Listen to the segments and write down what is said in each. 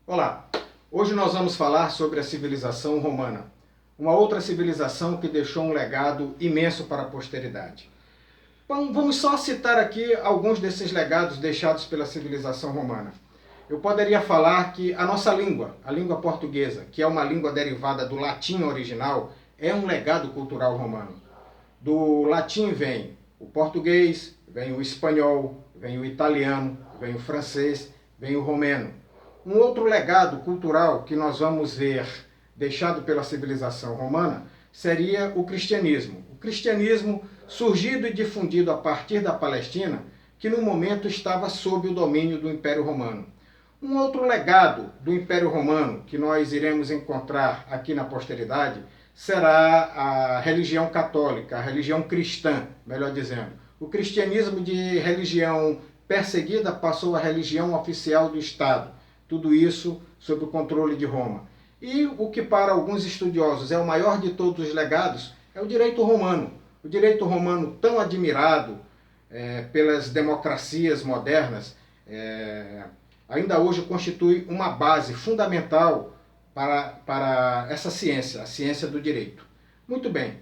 Olá, hoje nós vamos falar sobre a civilização romana, uma outra civilização que deixou um legado imenso para a posteridade. Bom, vamos só citar aqui alguns desses legados deixados pela civilização romana. Eu poderia falar que a nossa língua, a língua portuguesa, que é uma língua derivada do latim original, é um legado cultural romano. Do latim vem o português, vem o espanhol, vem o italiano, vem o francês, vem o romeno. Um outro legado cultural que nós vamos ver deixado pela civilização romana seria o cristianismo. O cristianismo surgido e difundido a partir da Palestina, que no momento estava sob o domínio do Império Romano. Um outro legado do Império Romano que nós iremos encontrar aqui na posteridade será a religião católica, a religião cristã, melhor dizendo. O cristianismo de religião perseguida passou a religião oficial do Estado. Tudo isso sob o controle de Roma. E o que para alguns estudiosos é o maior de todos os legados é o direito romano. O direito romano tão admirado pelas democracias modernas, ainda hoje constitui uma base fundamental para essa ciência, a ciência do direito. Muito bem,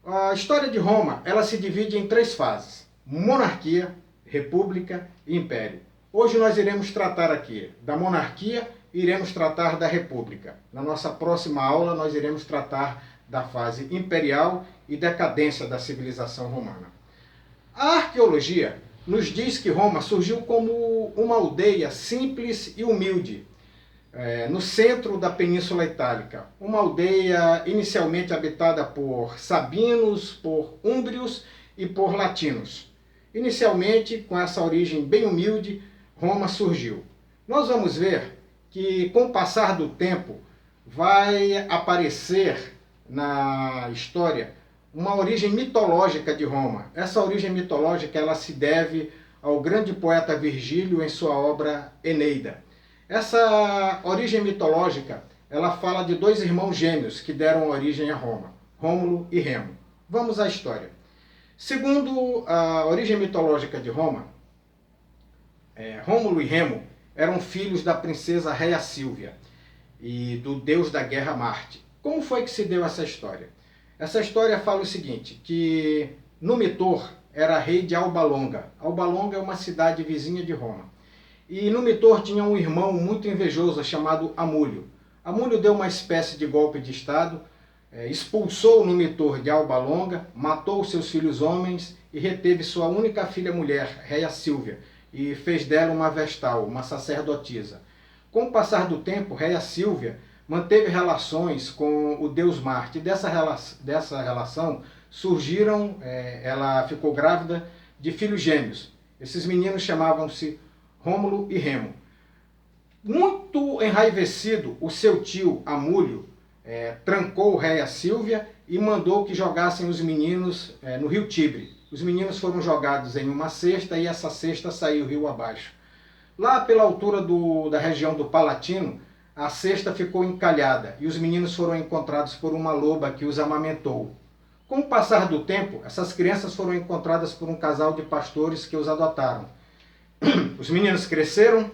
a história de Roma ela se divide em três fases: monarquia, república e império. Hoje nós iremos tratar aqui da monarquia e iremos tratar da república. Na nossa próxima aula nós iremos tratar da fase imperial e decadência da civilização romana. A arqueologia nos diz que Roma surgiu como uma aldeia simples e humilde, no centro da Península Itálica. Uma aldeia inicialmente habitada por sabinos, por úmbrios e por latinos. Inicialmente, com essa origem bem humilde, Roma surgiu. Nós vamos ver que, com o passar do tempo, vai aparecer na história uma origem mitológica de Roma. Essa origem mitológica ela se deve ao grande poeta Virgílio em sua obra Eneida. Essa origem mitológica ela fala de dois irmãos gêmeos que deram origem a Roma, Rômulo e Remo. Vamos à história. Segundo a origem mitológica de Roma, Rômulo e Remo eram filhos da princesa Réia Sílvia e do deus da guerra Marte. Como foi que se deu essa história? Essa história fala o seguinte, que Numitor era rei de Alba Longa. Alba Longa é uma cidade vizinha de Roma. E Numitor tinha um irmão muito invejoso chamado Amulho. Amulho deu uma espécie de golpe de estado, expulsou Numitor de Alba Longa, matou seus filhos homens e reteve sua única filha mulher, Réia Sílvia, e fez dela uma vestal, uma sacerdotisa. Com o passar do tempo, Réia Sílvia manteve relações com o deus Marte. Dessa relação surgiram, ela ficou grávida de filhos gêmeos. Esses meninos chamavam-se Rômulo e Remo. Muito enraivecido, o seu tio Amulho trancou Réia Sílvia e mandou que jogassem os meninos no rio Tibre. Os meninos foram jogados em uma cesta e essa cesta saiu rio abaixo. Lá pela altura da região do Palatino, a cesta ficou encalhada e os meninos foram encontrados por uma loba que os amamentou. Com o passar do tempo, essas crianças foram encontradas por um casal de pastores que os adotaram. Os meninos cresceram,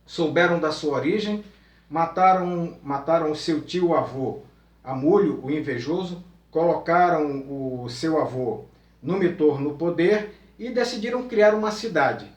souberam da sua origem, mataram o seu tio-avô Amulho, o invejoso, colocaram o seu avô Numitor no poder e decidiram criar uma cidade.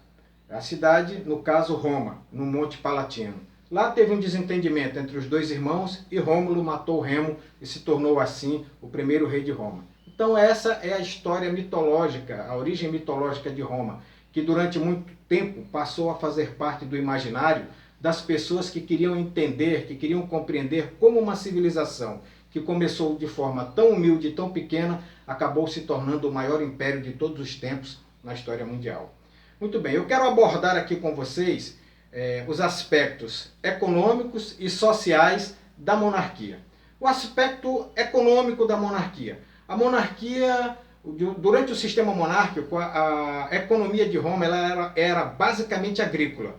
A cidade, no caso, Roma, no Monte Palatino. Lá teve um desentendimento entre os dois irmãos e Rômulo matou Remo e se tornou assim o primeiro rei de Roma. Então essa é a história mitológica, a origem mitológica de Roma, que durante muito tempo passou a fazer parte do imaginário das pessoas que queriam entender, que queriam compreender como uma civilização que começou de forma tão humilde e tão pequena, acabou se tornando o maior império de todos os tempos na história mundial. Muito bem, eu quero abordar aqui com vocês os aspectos econômicos e sociais da monarquia. O aspecto econômico da monarquia. A monarquia, durante o sistema monárquico, a economia de Roma ela era basicamente agrícola.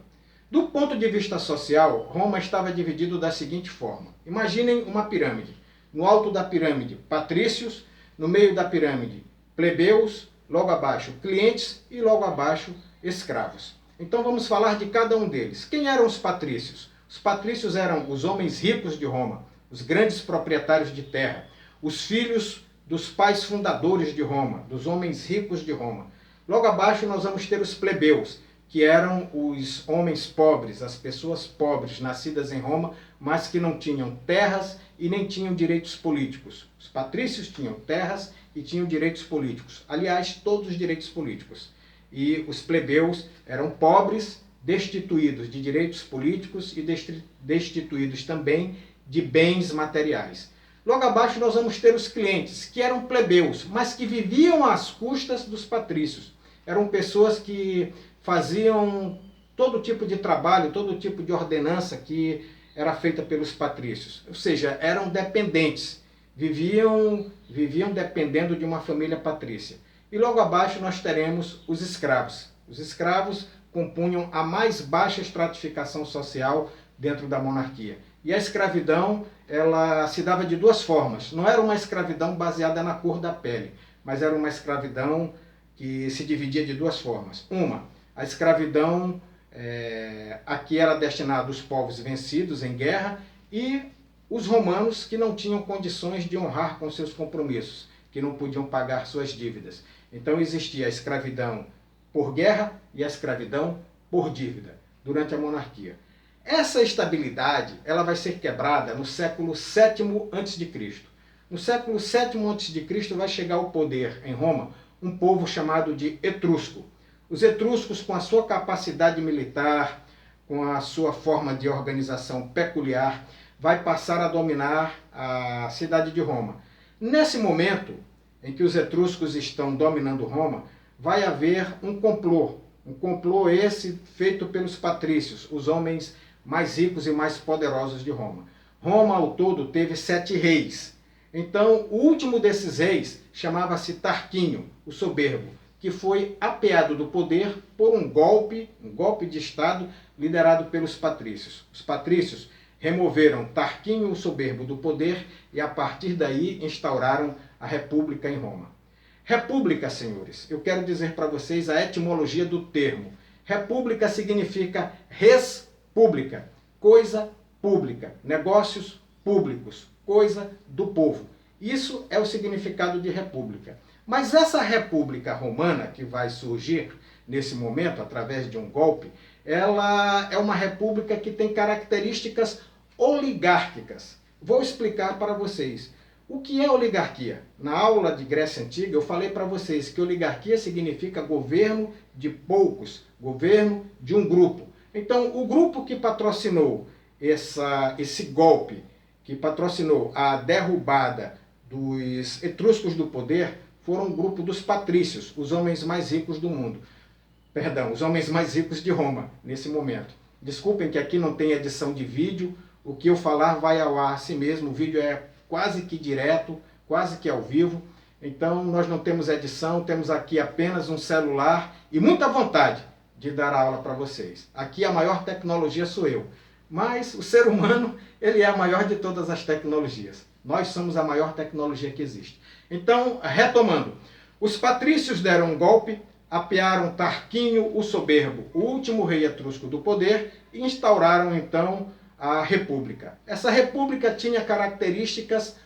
Do ponto de vista social, Roma estava dividido da seguinte forma. Imaginem uma pirâmide. No alto da pirâmide, patrícios, no meio da pirâmide, plebeus, logo abaixo, clientes e logo abaixo, escravos. Então vamos falar de cada um deles. Quem eram os patrícios? Os patrícios eram os homens ricos de Roma, os grandes proprietários de terra, os filhos dos pais fundadores de Roma, dos homens ricos de Roma. Logo abaixo nós vamos ter os plebeus, que eram os homens pobres, as pessoas pobres nascidas em Roma, mas que não tinham terras e nem tinham direitos políticos. Os patrícios tinham terras e tinham direitos políticos. Aliás, todos os direitos políticos. E os plebeus eram pobres, destituídos de direitos políticos e destituídos também de bens materiais. Logo abaixo nós vamos ter os clientes, que eram plebeus, mas que viviam às custas dos patrícios. Eram pessoas que faziam todo tipo de trabalho, todo tipo de ordenança que era feita pelos patrícios. Ou seja, eram dependentes, viviam dependendo de uma família patrícia. E logo abaixo nós teremos os escravos. Os escravos compunham a mais baixa estratificação social dentro da monarquia. E a escravidão, ela se dava de duas formas. Não era uma escravidão baseada na cor da pele, mas era uma escravidão que se dividia de duas formas. Uma, a escravidão a que era destinada os povos vencidos em guerra e os romanos que não tinham condições de honrar com seus compromissos, que não podiam pagar suas dívidas. Então existia a escravidão por guerra e a escravidão por dívida durante a monarquia. Essa estabilidade ela vai ser quebrada no século VII a.C. No século VII a.C. vai chegar ao poder em Roma um povo chamado de etrusco. Os etruscos, com a sua capacidade militar, com a sua forma de organização peculiar, vai passar a dominar a cidade de Roma. Nesse momento em que os etruscos estão dominando Roma, vai haver um complô esse feito pelos patrícios, os homens mais ricos e mais poderosos de Roma. Roma, ao todo, teve 7 reis. Então, o último desses reis chamava-se Tarquínio, o Soberbo, que foi apeado do poder por um golpe de Estado liderado pelos patrícios. Os patrícios removeram Tarquínio, o Soberbo, do poder e, a partir daí, instauraram a República em Roma. República, senhores, eu quero dizer para vocês a etimologia do termo. República significa res pública, coisa pública, negócios públicos, coisa do povo. Isso é o significado de república. Mas essa república romana que vai surgir nesse momento, através de um golpe, ela é uma república que tem características oligárquicas. Vou explicar para vocês. O que é oligarquia? Na aula de Grécia Antiga eu falei para vocês que oligarquia significa governo de poucos, governo de um grupo. Então, o grupo que patrocinou esse golpe, que patrocinou a derrubada dos etruscos do poder, foram um grupo dos patrícios, os homens mais ricos do mundo. Perdão, os homens mais ricos de Roma, nesse momento. Desculpem que aqui não tem edição de vídeo, o que eu falar vai ao ar assim mesmo, o vídeo é quase que direto, quase que ao vivo. Então, nós não temos edição, temos aqui apenas um celular e muita vontade de dar aula para vocês. Aqui a maior tecnologia sou eu, mas o ser humano, ele é a maior de todas as tecnologias. Nós somos a maior tecnologia que existe. Então, retomando, os patrícios deram um golpe, apearam Tarquínio, o Soberbo, o último rei etrusco do poder, e instauraram então a república. Essa república tinha características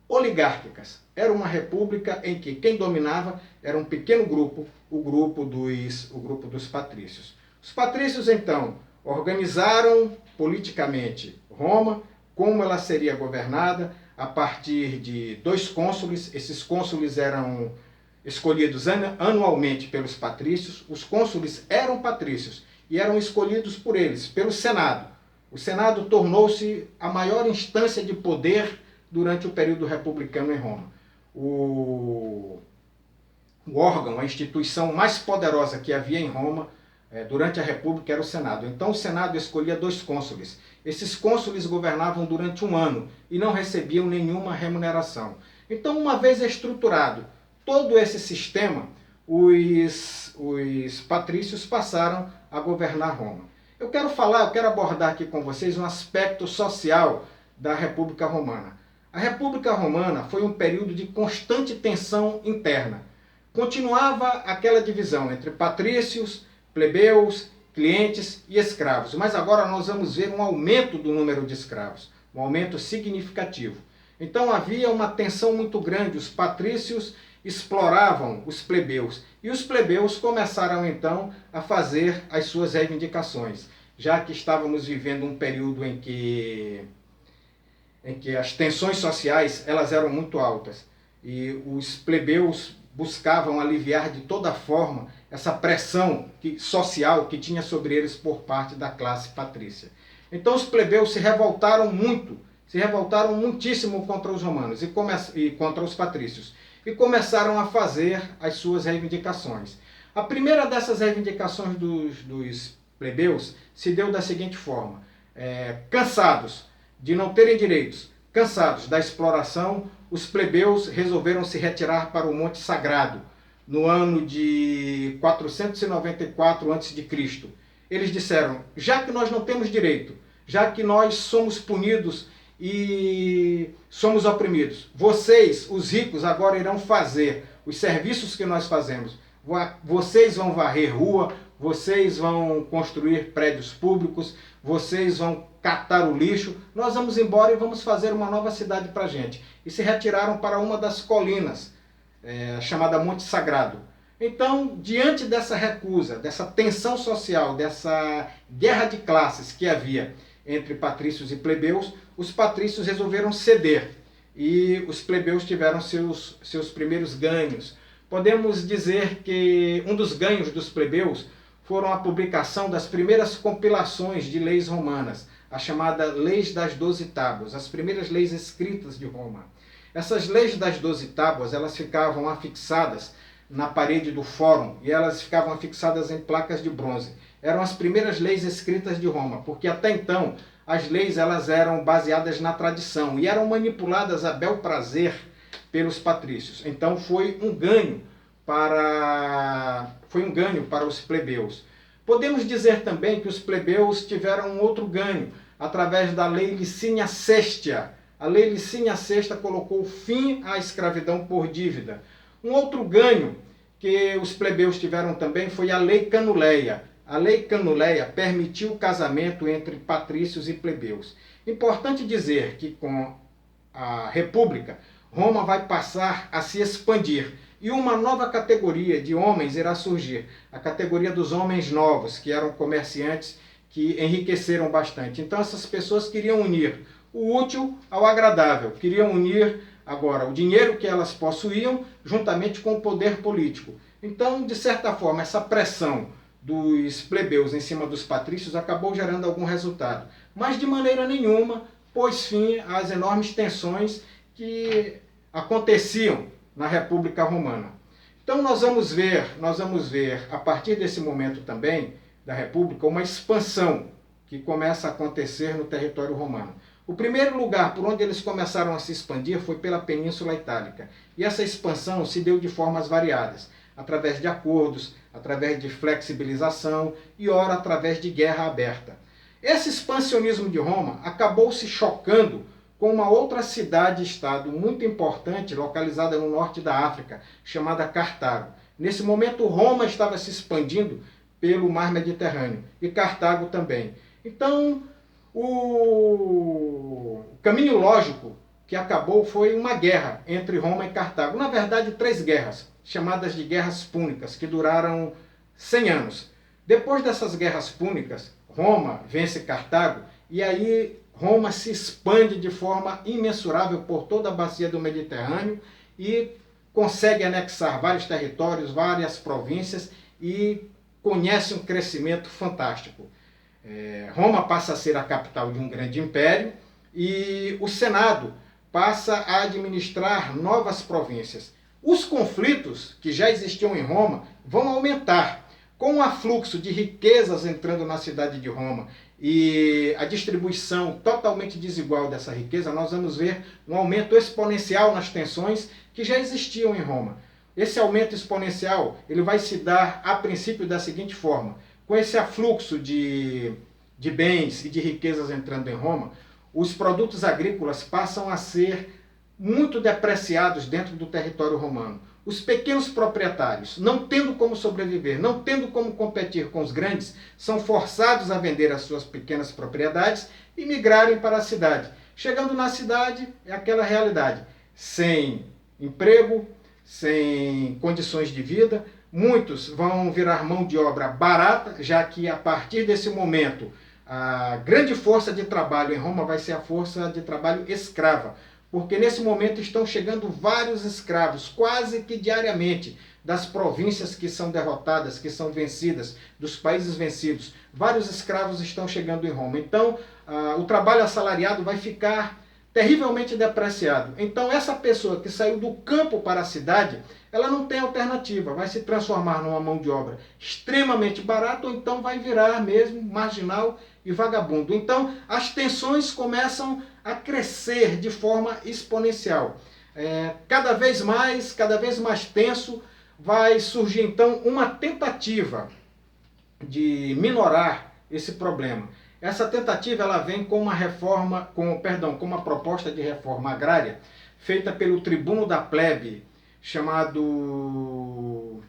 oligárquicas. Era uma república em que quem dominava era um pequeno grupo, o grupo dos patrícios. Os patrícios, então, organizaram politicamente Roma, como ela seria governada, a partir de 2 cônsules. Esses cônsules eram escolhidos anualmente pelos patrícios. Os cônsules eram patrícios e eram escolhidos por eles, pelo Senado. O Senado tornou-se a maior instância de poder durante o período republicano em Roma. O órgão, a instituição mais poderosa que havia em Roma durante a República era o Senado. Então o Senado escolhia 2 cônsules. Esses cônsules governavam durante 1 ano e não recebiam nenhuma remuneração. Então, uma vez estruturado todo esse sistema, os patrícios passaram a governar Roma. Eu quero abordar aqui com vocês um aspecto social da República Romana. A República Romana foi um período de constante tensão interna. Continuava aquela divisão entre patrícios, plebeus clientes e escravos. Mas agora nós vamos ver um aumento do número de escravos, um aumento significativo. Então havia uma tensão muito grande, os patrícios exploravam os plebeus, e os plebeus começaram então a fazer as suas reivindicações, já que estávamos vivendo um período em que as tensões sociais elas eram muito altas, e os plebeus buscavam aliviar de toda forma essa pressão social que tinha sobre eles por parte da classe patrícia. Então os plebeus se revoltaram muitíssimo contra os romanos e contra os patrícios, e começaram a fazer as suas reivindicações. A primeira dessas reivindicações dos plebeus se deu da seguinte forma: cansados de não terem direitos, cansados da exploração, os plebeus resolveram se retirar para o Monte Sagrado, no ano de 494 a.C. Eles disseram: já que nós não temos direito, já que nós somos punidos e somos oprimidos, vocês, os ricos, agora irão fazer os serviços que nós fazemos. Vocês vão varrer rua, vocês vão construir prédios públicos, vocês vão catar o lixo, nós vamos embora e vamos fazer uma nova cidade para a gente. E se retiraram para uma das colinas, chamada Monte Sagrado. Então, diante dessa recusa, dessa tensão social, dessa guerra de classes que havia entre patrícios e plebeus, os patrícios resolveram ceder e os plebeus tiveram seus primeiros ganhos. Podemos dizer que um dos ganhos dos plebeus foram a publicação das primeiras compilações de leis romanas, a chamada Leis das 12 Tábuas, as primeiras leis escritas de Roma. Essas leis das 12 tábuas, elas ficavam afixadas na parede do fórum e elas ficavam afixadas em placas de bronze. Eram as primeiras leis escritas de Roma, porque até então as leis elas eram baseadas na tradição e eram manipuladas a bel prazer pelos patrícios. Então foi um ganho para os plebeus. Podemos dizer também que os plebeus tiveram um outro ganho através da Lei Licínia Sextia. A Lei Licínia Sexta colocou fim à escravidão por dívida. Um outro ganho que os plebeus tiveram também foi a Lei Canuleia. A Lei Canuleia permitiu o casamento entre patrícios e plebeus. Importante dizer que com a República, Roma vai passar a se expandir e uma nova categoria de homens irá surgir, a categoria dos homens novos, que eram comerciantes que enriqueceram bastante. Então essas pessoas queriam unir o útil ao agradável, queriam unir agora o dinheiro que elas possuíam juntamente com o poder político. Então, de certa forma, essa pressão dos plebeus em cima dos patrícios acabou gerando algum resultado, mas de maneira nenhuma pôs fim às enormes tensões que aconteciam na República Romana. Então nós vamos ver a partir desse momento também da República uma expansão que começa a acontecer no território romano. O primeiro lugar por onde eles começaram a se expandir foi pela Península Itálica, e essa expansão se deu de formas variadas, através de acordos, através de flexibilização e ora através de guerra aberta. Esse expansionismo de Roma acabou se chocando com uma outra cidade-estado muito importante localizada no norte da África, chamada Cartago. Nesse momento, Roma estava se expandindo pelo mar Mediterrâneo e Cartago também. Então, o caminho lógico que acabou foi uma guerra entre Roma e Cartago. Na verdade, 3 guerras, chamadas de guerras púnicas, que duraram 100 anos. Depois dessas guerras púnicas, Roma vence Cartago e aí Roma se expande de forma imensurável por toda a bacia do Mediterrâneo e consegue anexar vários territórios, várias províncias e conhece um crescimento fantástico. Roma passa a ser a capital de um grande império e o Senado passa a administrar novas províncias. Os conflitos que já existiam em Roma vão aumentar. Com o afluxo de riquezas entrando na cidade de Roma e a distribuição totalmente desigual dessa riqueza, nós vamos ver um aumento exponencial nas tensões que já existiam em Roma. Esse aumento exponencial ele vai se dar a princípio da seguinte forma: com esse afluxo de bens e de riquezas entrando em Roma, os produtos agrícolas passam a ser muito depreciados dentro do território romano. os pequenos proprietários, não tendo como sobreviver, não tendo como competir com os grandes, são forçados a vender as suas pequenas propriedades e migrarem para a cidade. Chegando na cidade, é aquela realidade, sem emprego, sem condições de vida. Muitos vão virar mão de obra barata, já que a partir desse momento a grande força de trabalho em Roma vai ser a força de trabalho escrava, porque nesse momento estão chegando vários escravos, quase que diariamente, das províncias que são derrotadas, que são vencidas, dos países vencidos. Vários escravos estão chegando em Roma. Então, o trabalho assalariado vai ficar terrivelmente depreciado. Então, essa pessoa que saiu do campo para a cidade, ela não tem alternativa, vai se transformar numa mão de obra extremamente barata, ou então vai virar mesmo marginal e vagabundo. Então, as tensões começam a crescer de forma exponencial. Cada vez mais tenso, vai surgir então uma tentativa de minorar esse problema. Essa tentativa ela vem com com uma proposta de reforma agrária feita pelo tribuno da plebe, chamado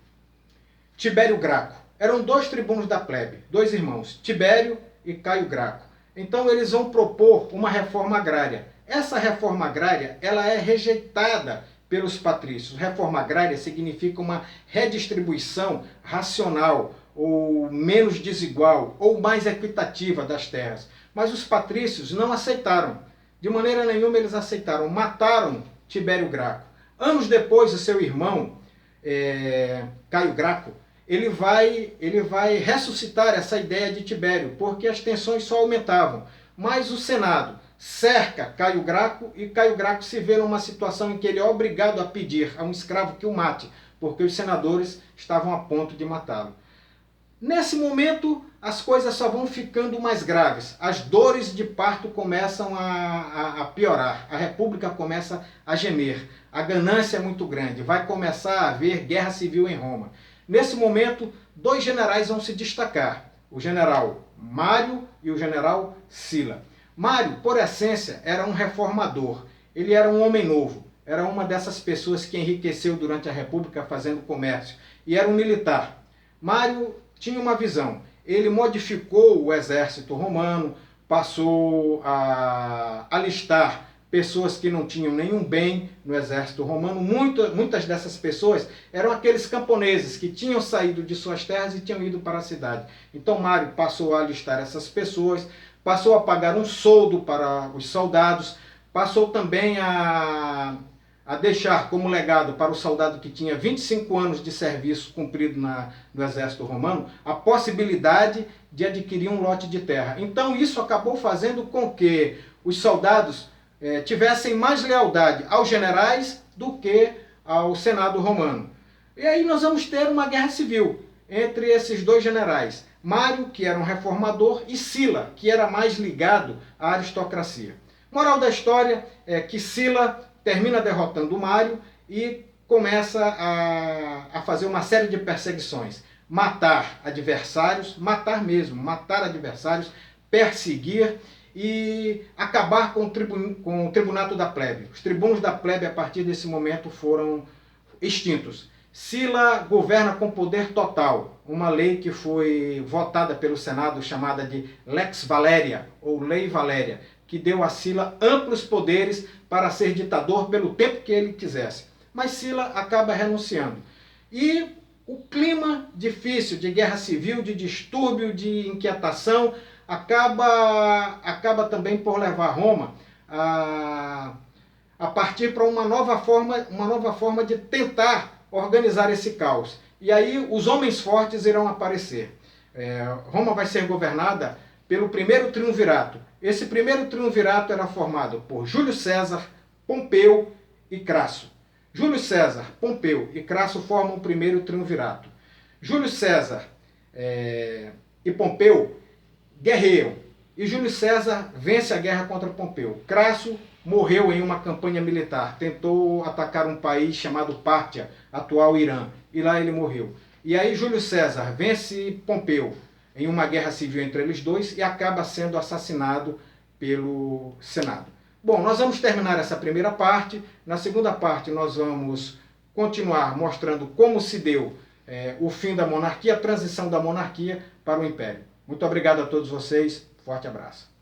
Tibério Graco. Eram dois tribunos da plebe, dois irmãos, Tibério e Caio Graco. Então eles vão propor uma reforma agrária. Essa reforma agrária ela é rejeitada pelos patrícios. Reforma agrária significa uma redistribuição racional, ou menos desigual, ou mais equitativa das terras. Mas os patrícios não aceitaram. De maneira nenhuma eles aceitaram. Mataram Tibério Graco. Anos depois, o seu irmão, Caio Graco, ele vai ressuscitar essa ideia de Tibério, porque as tensões só aumentavam. Mas o Senado cerca Caio Graco, e Caio Graco se vê numa situação em que ele é obrigado a pedir a um escravo que o mate, porque os senadores estavam a ponto de matá-lo. Nesse momento, as coisas só vão ficando mais graves. As dores de parto começam a piorar. A república começa a gemer. A ganância é muito grande. Vai começar a haver guerra civil em Roma. Nesse momento, dois generais vão se destacar. O general Mário e o general Sila. Mário, por essência, era um reformador. Ele era um homem novo. Era uma dessas pessoas que enriqueceu durante a república fazendo comércio. E era um militar. Mário tinha uma visão. Ele modificou o exército romano, passou a alistar pessoas que não tinham nenhum bem no exército romano. Muitas dessas pessoas eram aqueles camponeses que tinham saído de suas terras e tinham ido para a cidade. Então Mário passou a alistar essas pessoas, passou a pagar um soldo para os soldados, passou também a deixar como legado para o soldado que tinha 25 anos de serviço cumprido no exército romano, a possibilidade de adquirir um lote de terra. Então isso acabou fazendo com que os soldados tivessem mais lealdade aos generais do que ao Senado romano. E aí nós vamos ter uma guerra civil entre esses dois generais. Mário, que era um reformador, e Sila, que era mais ligado à aristocracia. Moral da história é que Sila termina derrotando Mário e começa a fazer uma série de perseguições. Matar adversários, matar mesmo, matar adversários, perseguir e acabar com o tribunato da plebe. Os tribunos da plebe, a partir desse momento, foram extintos. Sila governa com poder total, uma lei que foi votada pelo Senado chamada de Lex Valéria, ou Lei Valéria, que deu a Sila amplos poderes para ser ditador pelo tempo que ele quisesse. Mas Sila acaba renunciando. E o clima difícil de guerra civil, de distúrbio, de inquietação, acaba também por levar Roma a partir para uma nova forma de tentar organizar esse caos. E aí os homens fortes irão aparecer. Roma vai ser governada pelo primeiro triunvirato. Esse primeiro triunvirato era formado por Júlio César, Pompeu e Crasso. Júlio César, Pompeu e Crasso formam o primeiro triunvirato. Júlio César e Pompeu guerreiam, e Júlio César vence a guerra contra Pompeu. Crasso morreu em uma campanha militar, tentou atacar um país chamado Pártia, atual Irã, e lá ele morreu. E aí Júlio César vence Pompeu em uma guerra civil entre eles dois e acaba sendo assassinado pelo Senado. Bom, nós vamos terminar essa primeira parte. Na segunda parte nós vamos continuar mostrando como se deu o fim da monarquia, a transição da monarquia para o império. Muito obrigado a todos vocês, forte abraço.